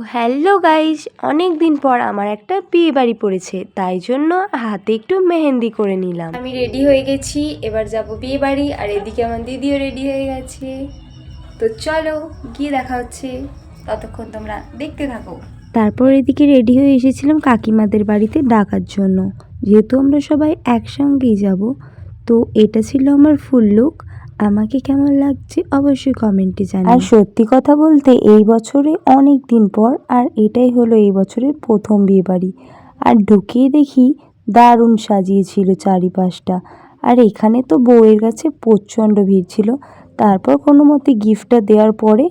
Hello guys, অনেক দিন পর আমার একটা বিয়ে বাড়ি পড়েছে, তাই জন্য হাতে একটু মেহেন্দি করে নিলাম। আমি রেডি হয়ে গেছি, এবার যাব বিয়ে বাড়ি। আর এদিকে আমার দিদিও রেডি হয়ে গেছে। তো চলো গিয়ে দেখা হচ্ছে, ততক্ষণ তোমরা দেখতে থাকো। তারপর এদিকে রেডি হয়ে এসেছিলাম কাকিমাদের বাড়িতে ডাকার জন্য, যেহেতু আমরা সবাই একসঙ্গেই যাব। তো এটা ছিল আমার ফুল লুক। আমাকে কেমন লাগছে অবশ্যই কমেন্টে জানাও। আর সত্যি কথা বলতে এই বছরে অনেক দিন পর, আর এটাই হলো এই বছরের প্রথম বিয়ে বাড়ি। আর ঢুকিয়ে দেখি দারুণ সাজিয়েছিল চারিপাশটা। আর এখানে তো বউয়ের কাছে প্রচণ্ড ভিড় ছিল। তারপর কোনো মতে গিফটটা দেওয়ার পরে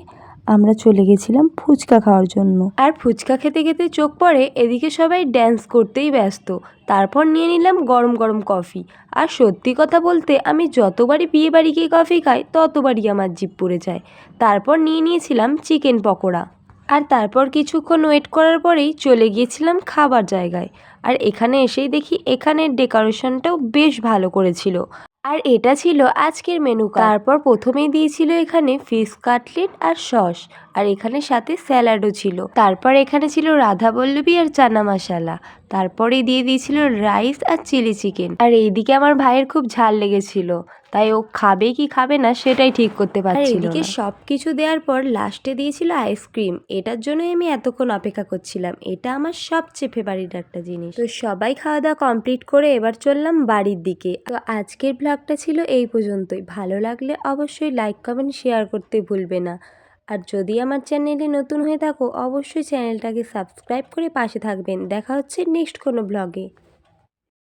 আমরা চলে গেছিলাম ফুচকা খাওয়ার জন্য। আর ফুচকা খেতে খেতে চোখ পড়ে এদিকে সবাই ড্যান্স করতেই ব্যস্ত। তারপর নিয়ে নিলাম গরম গরম কফি। আর সত্যি কথা বলতে আমি যতবারই বিয়ে বাড়ি গিয়ে কফি খাই ততবারই আমার জিভ পুড়ে যায়। তারপর নিয়ে নিয়েছিলাম চিকেন পকোড়া। আর তারপর কিছুক্ষণ ওয়েট করার পরেই চলে গিয়েছিলাম খাবার জায়গায়। আর এখানে এসেই দেখি এখানের ডেকোরেশনটাও বেশ ভালো করেছিল। আর এটা ছিল আজকের মেনু কার্ড। তারপর প্রথমেই দিয়েছিল এখানে ফিশ কাটলেট আর সস, আর এখানে সাথে স্যালাডও ছিল। তারপর এখানে ছিল রাধাবল্লভী আর চানা মশলা। তারপরে দিয়ে দিয়েছিল রাইস আর চিলি চিকেন। আর এইদিকে আমার ভাইয়ের খুব ঝাল লেগেছিল, তাই ও খাবে কি খাবে না সেটাই ঠিক করতে পারছিল না। এদিকে সব কিছু দেওয়ার পর লাস্টে দিয়েছিল আইসক্রিম। এটার জন্যই আমি এতক্ষণ অপেক্ষা করছিলাম। এটা আমার সবচেয়ে ফেভারিট একটা জিনিস। তো সবাই খাওয়া দাওয়া কমপ্লিট করে এবার চললাম বাড়ির দিকে। তো আজকের ব্লগটা ছিল এই পর্যন্তই। ভালো লাগলে অবশ্যই লাইক কমেন্ট শেয়ার করতে ভুলবে না। আর যদি আমার চ্যানেলে নতুন হয়ে থাকো অবশ্যই চ্যানেলটাকে সাবস্ক্রাইব করে পাশে থাকবেন। দেখা হচ্ছে নেক্সট কোনো ব্লগে।